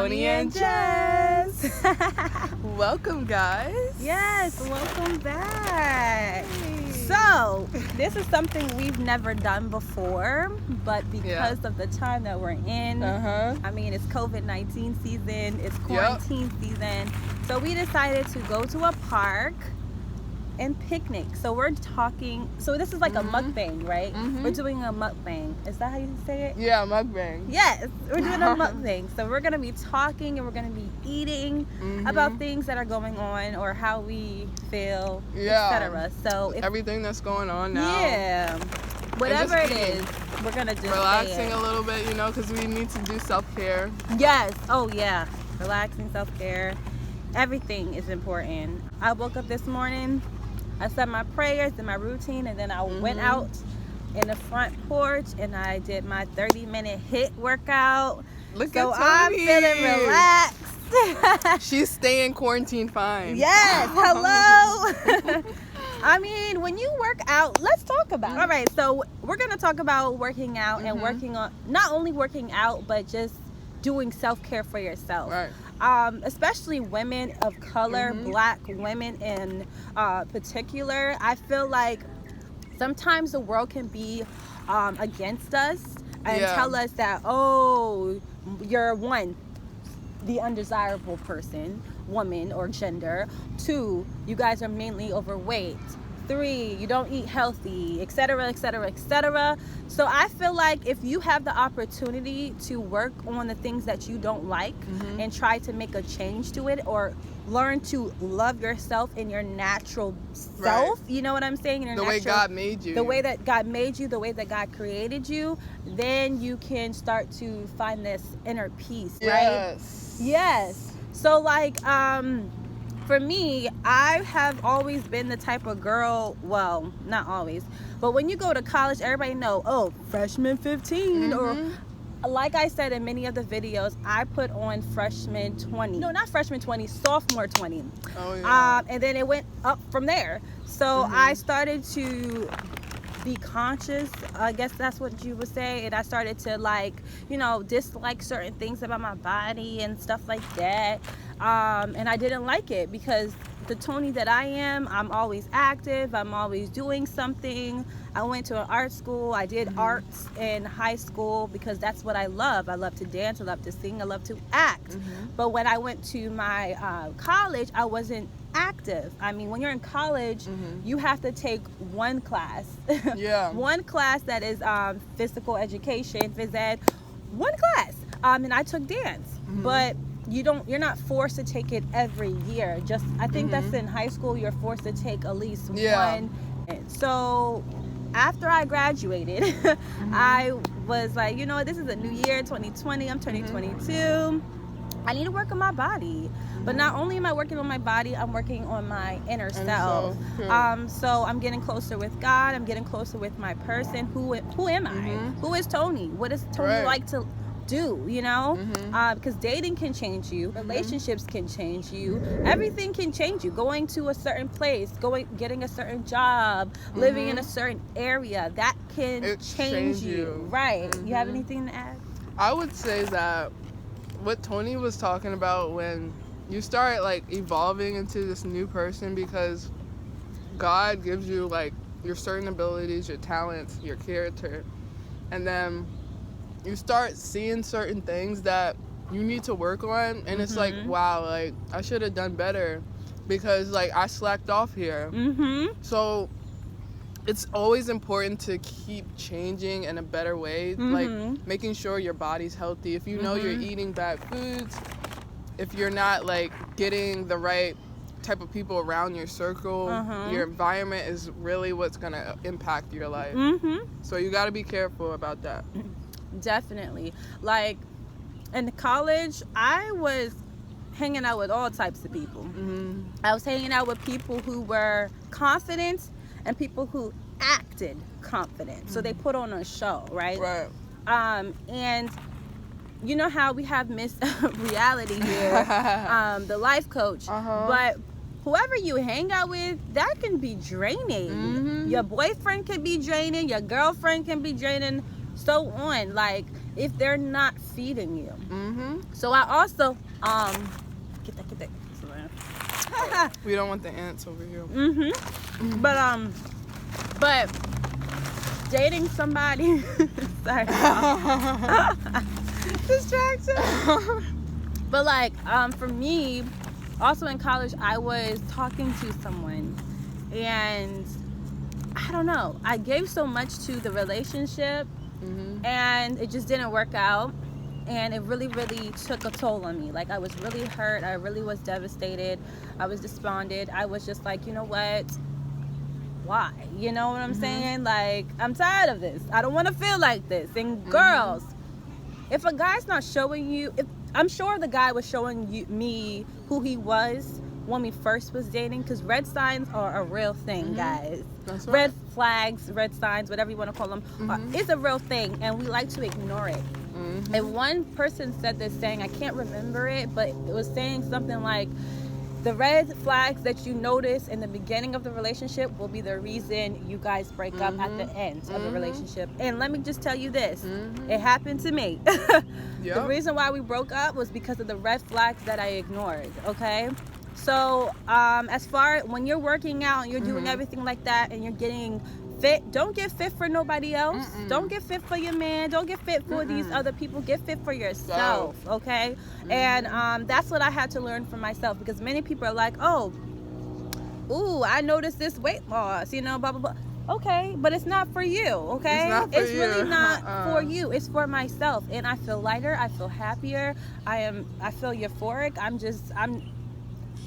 Toni and Jess. Welcome, guys. Yes, welcome back. So, this is something we've never done before, but because of the time that we're in, I mean, it's COVID-19 season, it's quarantine season, so we decided to go to a park and picnic. So we're talking, so this is like a mukbang, right? We're doing a mukbang. Is that how you say it? Yeah, mukbang. Yes, we're doing a mukbang. So we're gonna be talking and we're gonna be eating about things that are going on or how we feel, etc. So everything that's going on now. Whatever it is, we're gonna just relaxing a little bit, because we need to do self-care. Yes. Oh yeah, relaxing, self-care. Everything is important. I woke up this morning, I said my prayers and my routine, and then I went out in the front porch and I did my 30-minute HIIT workout. Look so at Toni. I'm feeling relaxed. She's staying quarantine fine. Yes, hello. I mean, when you work out, let's talk about it. All right, so we're going to talk about working out and working on, not only working out, but just doing self-care for yourself. Right. Especially women of color, black women in particular. I feel like sometimes the world can be against us and tell us that, oh, you're one, the undesirable person, woman or gender. 2, you guys are mainly overweight. 3, you don't eat healthy, etc., etc., etc. So I feel like if you have the opportunity to work on the things that you don't like and try to make a change to it, or learn to love yourself in your natural self, you know what I'm saying? In your way God made you. The way that God made you, the way that God created you, then you can start to find this inner peace, right? Yes. So like, for me, I have always been the type of girl, well, not always, but when you go to college, everybody know, oh, freshman 15, or like I said in many of the videos, I put on freshman 20. No, not freshman 20, sophomore 20. Oh, yeah. And then it went up from there. So I started to be conscious, I guess that's what you would say, and I started to dislike certain things about my body and stuff like that, and I didn't like it because the Toni that I am, I'm always active, I'm always doing something. I went to an art school, I did arts in high school because that's what I love. I love to dance, I love to sing, I love to act. But when I went to my college, I wasn't active. I mean, when you're in college, you have to take one class. One class that is physical education, phys ed, one class. And I took dance. But you're not forced to take it every year. Just I think that's in high school, you're forced to take at least one. So after I graduated, I was like, this is a new year, 2020, I'm turning 22. I need to work on my body. But not only am I working on my body, I'm working on my inner self. So I'm getting closer with God, I'm getting closer with my person. Who am I? Who is Toni? What does Toni like to do, because dating can change you, relationships can change you, everything can change you. Going to a certain place, getting a certain job, living in a certain area, that can change you. Right. You have anything to add? I would say that what Toni was talking about, when you start evolving into this new person, because God gives you your certain abilities, your talents, your character, and then you start seeing certain things that you need to work on, and it's like, wow, I should have done better because I slacked off here. So it's always important to keep changing in a better way, making sure your body's healthy. If you know you're eating bad foods, if you're not getting the right type of people around your circle, your environment is really what's gonna impact your life. So you got to be careful about that. Definitely. In college, I was hanging out with all types of people. I was hanging out with people who were confident and people who acted confident. So they put on a show, right? And you know how we have Miss Reality here, the life coach, but whoever you hang out with, that can be draining. Your boyfriend can be draining, your girlfriend can be draining, so on. if they're not feeding you. Mm-hmm. So I also get that. We don't want the ants over here. Mm-hmm. But dating somebody. Sorry. Distraction. But like for me, also in college, I was talking to someone, and I don't know, I gave so much to the relationship, and it just didn't work out, and it really took a toll on me. Like, I was really hurt, I really was devastated, I was despondent. I was just like, you know what, why? You know what I'm saying? Like, I'm tired of this. I don't want to feel like this. And girls, if a guy's not showing you, I'm sure the guy was showing me who he was when we first was dating, because red signs are a real thing, guys. That's right. Red flags, red signs, whatever you want to call them, is a real thing, and we like to ignore it. And one person said this saying, I can't remember it, but it was saying something like, the red flags that you notice in the beginning of the relationship will be the reason you guys break up at the end of the relationship. And let me just tell you this, it happened to me. The reason why we broke up was because of the red flags that I ignored, okay? So as far when you're working out and you're doing everything like that and you're getting fit, don't get fit for nobody else. Don't get fit for your man. Don't get fit for these other people. Get fit for yourself, okay? And that's what I had to learn for myself, because many people are like, oh, ooh, I noticed this weight loss, you know, blah blah blah. Okay, but it's not for you, okay? It's really not for you. It's for myself, and I feel lighter. I feel happier. I feel euphoric.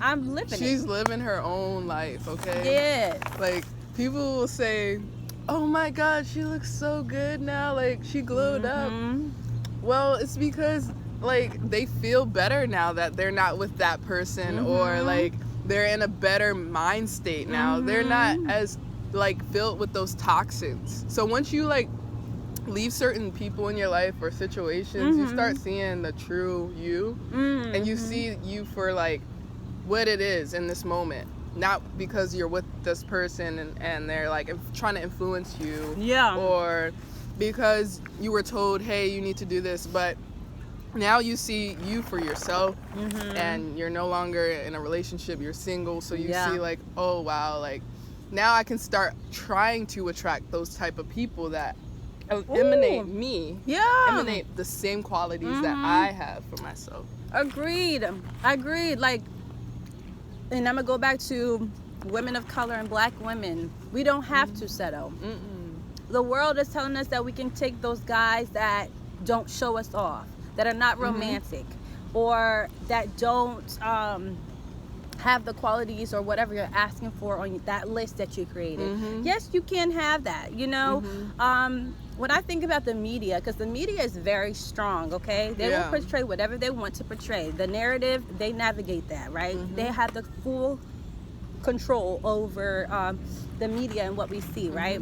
I'm living. She's living her own life, okay? Yeah. Like, people will say, oh my God, she looks so good now. Like, she glowed up. Well, it's because, like, they feel better now that they're not with that person, or, like, they're in a better mind state now. They're not as, like, filled with those toxins. So once you, like, leave certain people in your life or situations, you start seeing the true you, and you see you for, like, what it is in this moment, not because you're with this person and they're like trying to influence you, or because you were told, hey, you need to do this, but now you see you for yourself, and you're no longer in a relationship, you're single, so you see like, oh wow, like now I can start trying to attract those type of people that emanate me, emanate the same qualities that I have for myself. Agreed. Like, and I'm gonna go back to women of color and black women. We don't have to settle. The world is telling us that we can take those guys that don't show us off, that are not romantic, or that don't have the qualities or whatever you're asking for on that list that you created. Yes, you can have that, you know. When I think about the media, because the media is very strong, okay? They will portray whatever they want to portray. The narrative, they navigate that, right? They have the full control over the media and what we see, right?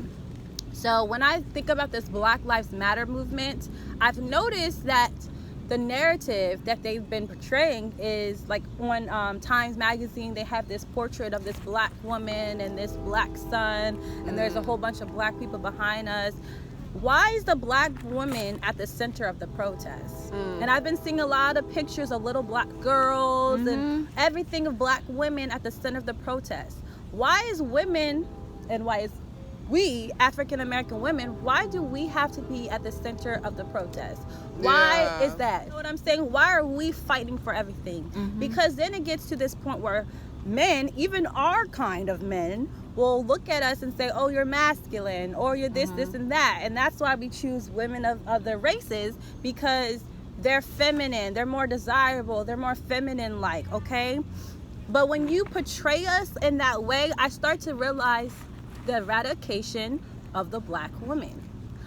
So when I think about this Black Lives Matter movement, I've noticed that the narrative that they've been portraying is like on Times Magazine, they have this portrait of this black woman and this black son, and there's a whole bunch of black people behind us. Why is the black woman at the center of the protests? And I've been seeing a lot of pictures of little black girls and everything of black women at the center of the protest. Why is women, and why is we, African American women, why do we have to be at the center of the protest? Why is that? You know what I'm saying? Why are we fighting for everything? Because then it gets to this point where men, even our kind of men, will look at us and say, oh, you're masculine, or you're this, this, and that. And that's why we choose women of other races, because they're feminine, they're more desirable, they're more feminine-like, okay? But when you portray us in that way, I start to realize the eradication of the black woman.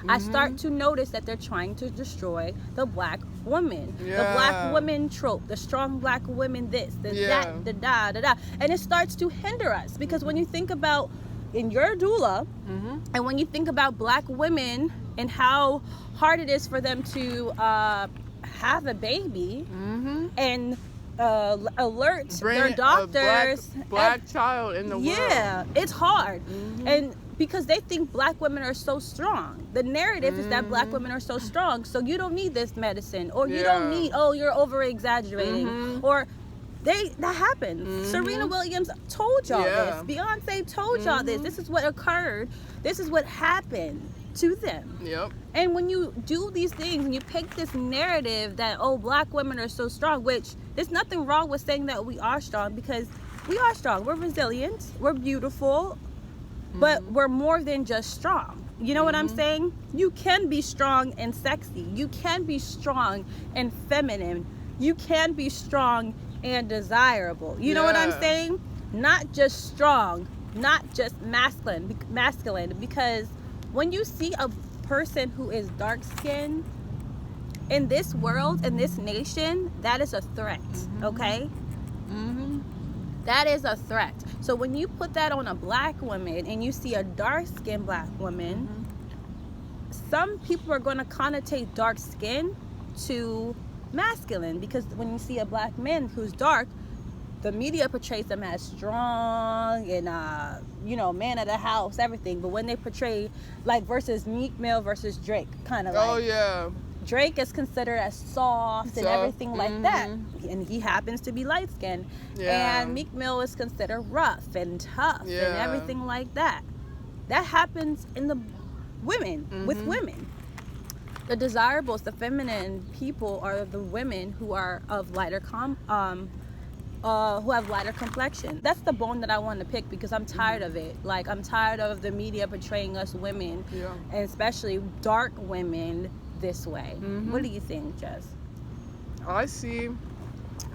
I start to notice that they're trying to destroy the black woman. The black woman trope, the strong black women this, that, the da. And it starts to hinder us, because when you think about in your doula, and when you think about black women and how hard it is for them to have a baby, and alert Bring their doctors. a black child in the world. Yeah, it's hard. And because they think black women are so strong. The narrative is that black women are so strong, so you don't need this medicine, or you don't need, you're over exaggerating, or that happens. Serena Williams told y'all this. Beyonce told y'all this. This is what occurred. This is what happened to them. Yep. And when you do these things and you pick this narrative that, black women are so strong, which there's nothing wrong with saying that we are strong, because we are strong. We're resilient. We're beautiful. But we're more than just strong. You know what I'm saying? You can be strong and sexy. You can be strong and feminine. You can be strong and desirable. You know what I'm saying? Not just strong, not just masculine, because when you see a person who is dark skinned in this world, in this nation, that is a threat. Okay? That is a threat. So when you put that on a black woman and you see a dark-skinned black woman, some people are going to connotate dark skin to masculine, because when you see a black man who's dark, the media portrays them as strong and man of the house, everything. But when they portray, like, versus Meek Mill versus Drake, kind of Drake is considered as soft and everything like that, and he happens to be light skinned. And Meek Mill is considered rough and tough and everything like that. That happens in the women, with women. The desirables, the feminine people, are the women who are of lighter who have lighter complexion. That's the bone that I want to pick, because I'm tired of it. Like, I'm tired of the media portraying us women, and especially dark women, this way. What do you think, Jess? I see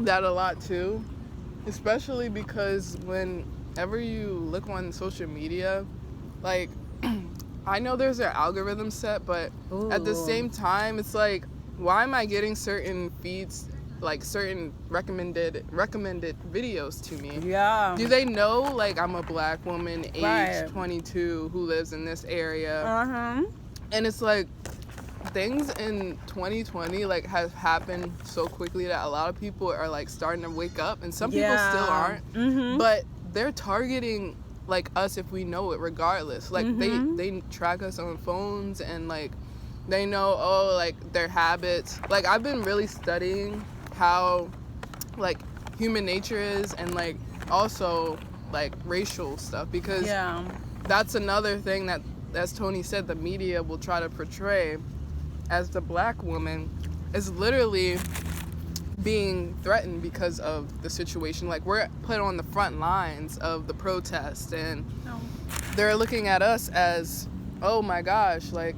that a lot too, especially because whenever you look on social media, like, I know there's an algorithm set, but at the same time, it's like, why am I getting certain feeds, like certain recommended videos to me? Yeah. Do they know, like, I'm a black woman, age 22, who lives in this area? And it's like, things in 2020 like has happened so quickly that a lot of people are like starting to wake up, and some people still aren't. But they're targeting like us if we know it, regardless. Like they track us on phones, and like they know like their habits. Like, I've been really studying how like human nature is, and like also like racial stuff, because that's another thing that, as Toni said, the media will try to portray as the black woman is literally being threatened because of the situation. Like, we're put on the front lines of the protest, and they're looking at us as, oh my gosh, like,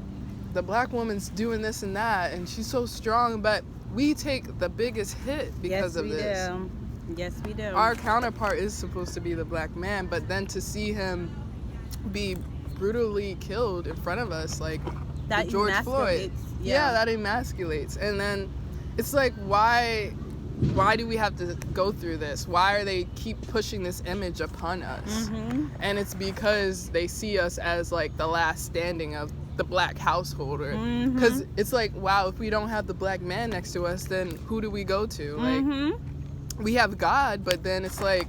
the black woman's doing this and that, and she's so strong, but we take the biggest hit because of this. Yes, we do. Our counterpart is supposed to be the black man, but then to see him be brutally killed in front of us, like that George Floyd. That emasculates. And then it's like, why do we have to go through this? Why are they keep pushing this image upon us? And it's because they see us as like the last standing of the black householder. Because it's like, wow, if we don't have the black man next to us, then who do we go to? Like, we have God, but then it's like,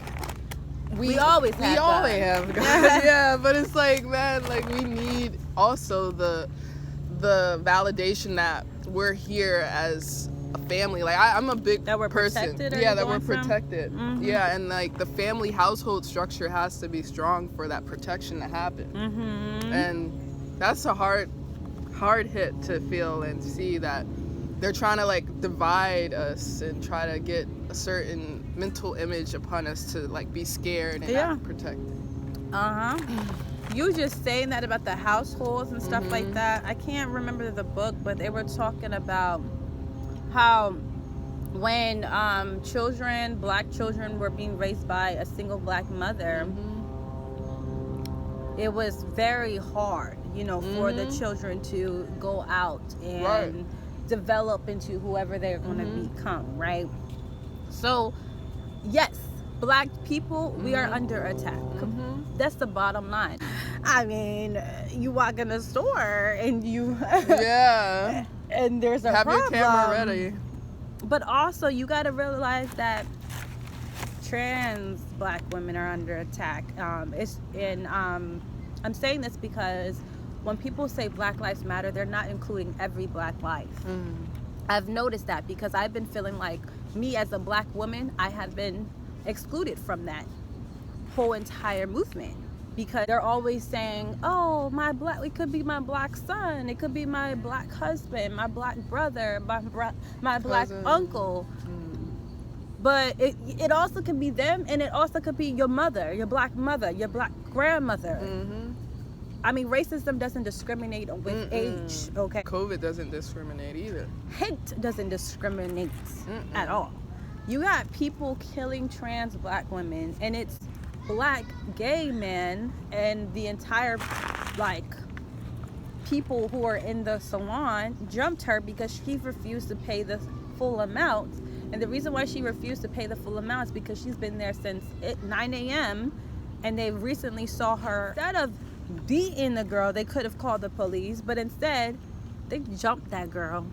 we always have God. But it's like, man, like, we need also the validation that we're here as a family. Like, I'm a big that we're person. Protected, that we're protected. And like the family household structure has to be strong for that protection to happen. And that's a hard hit to feel and see, that they're trying to like divide us and try to get a certain mental image upon us to like be scared and not protected. You just saying that about the households and stuff like that. I can't remember the book, but they were talking about how when black children were being raised by a single black mother, it was very hard, for the children to go out and develop into whoever they're going to become, right? So, yes, black people, we are under attack. That's the bottom line. I mean, you walk in the store and you and there's a have problem. Your camera ready. But also, you got to realize that trans black women are under attack. I'm saying this because when people say Black Lives Matter, they're not including every black life. I've noticed that because I've been feeling like me as a black woman, I have been excluded from that whole entire movement, because they're always saying, oh, it could be my black son, it could be my black husband, my black brother, my black uncle. But it also could be them, and it also could be your mother, your black grandmother. I mean, racism doesn't discriminate with age, okay? COVID doesn't discriminate either. Hate doesn't discriminate at all. You got people killing trans black women, and it's black gay men and the entire, like, people who are in the salon jumped her because she refused to pay the full amount. And the reason why she refused to pay the full amount is because she's been there since 9 a.m. and they recently saw her, instead of beating the girl, they could have called the police, but instead they jumped that girl.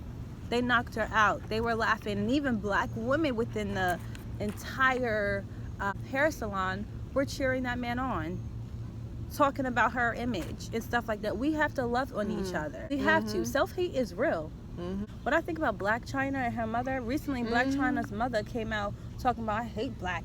They knocked her out. They were laughing, and even black women within the entire hair salon were cheering that man on, talking about her image and stuff like that. We have to love on each other. We have to. Self-hate is real. When I think about Black China and her mother, recently Black China's mother came out talking about, I hate black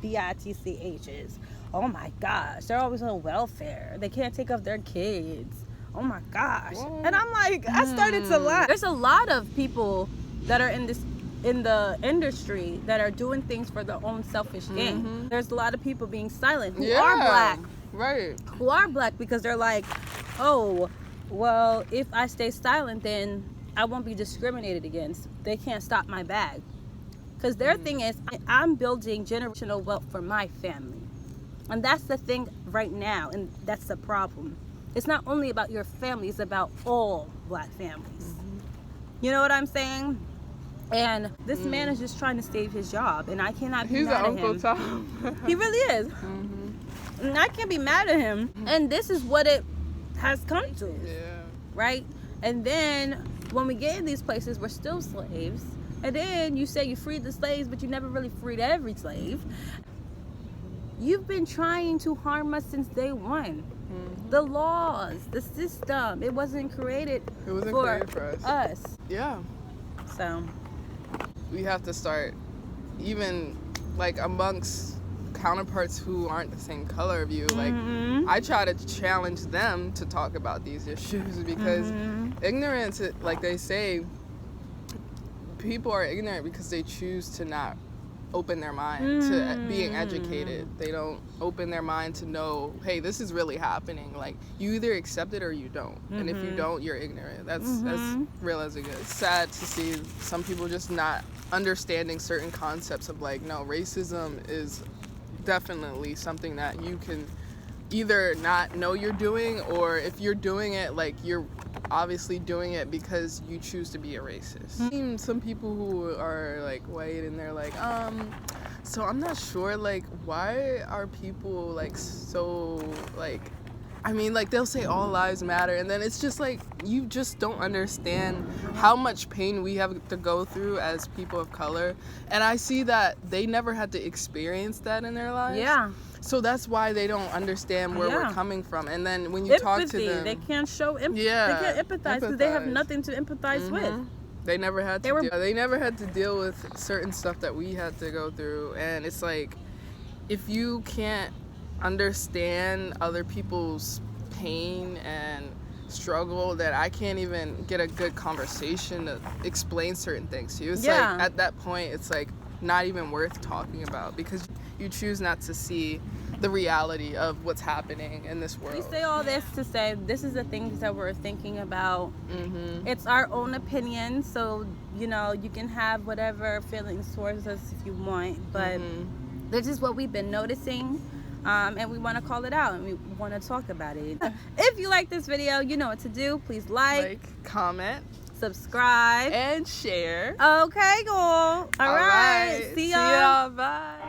bitchs. Oh my gosh, they're always on welfare. They can't take off their kids. Oh my gosh. And I'm like, I started to laugh. There's a lot of people that are in the industry that are doing things for their own selfish gain. There's a lot of people being silent who are black. Right. Who are black because they're like, oh, well, if I stay silent, then I won't be discriminated against. They can't stop my bag. Because their thing is, I'm building generational wealth for my family. And that's the thing right now, and that's the problem. It's not only about your family, it's about all black families. You know what I'm saying? And this man is just trying to save his job, and I cannot be mad at him. He's Uncle Tom. He really is. And I can't be mad at him. And this is what it has come to. Right? And then when we get in these places, we're still slaves. And then you say you freed the slaves, but you never really freed every slave. You've been trying to harm us since day one. The laws, the system, it wasn't created for us. Yeah. So we have to start, even like amongst counterparts who aren't the same color of you. Like, I try to challenge them to talk about these issues because ignorance, like they say, people are ignorant because they choose to not open their mind to being educated. They don't open their mind to know, hey, this is really happening. Like, you either accept it or you don't. And if you don't, you're ignorant. That's real as it gets. It's sad to see some people just not understanding certain concepts of, like, no, racism is definitely something that you can either not know you're doing, or if you're doing it, like, you're obviously doing it because you choose to be a racist. Some people who are like white and they're like, so I'm not sure, like, why are people like so, like, I mean, like, they'll say all lives matter, and then it's just like, you just don't understand how much pain we have to go through as people of color. And I see that they never had to experience that in their lives. Yeah. So that's why they don't understand where we're coming from. And then when you talk to them, they can't show empathy. They can't empathize because they have nothing to empathize with. They never had to. They never had to deal with certain stuff that we had to go through. And it's like, if you can't understand other people's pain and struggle, that I can't even get a good conversation to explain certain things to you. It's like, at that point, it's like not even worth talking about, because you choose not to see the reality of what's happening in this world. We say all this to say this is the things that we're thinking about. It's our own opinion, so, you know, you can have whatever feelings towards us if you want, but this is what we've been noticing, and we want to call it out, and we want to talk about it. If you like this video, you know what to do. Please like, comment, subscribe, and share. Okay, cool. All right. See y'all. Bye.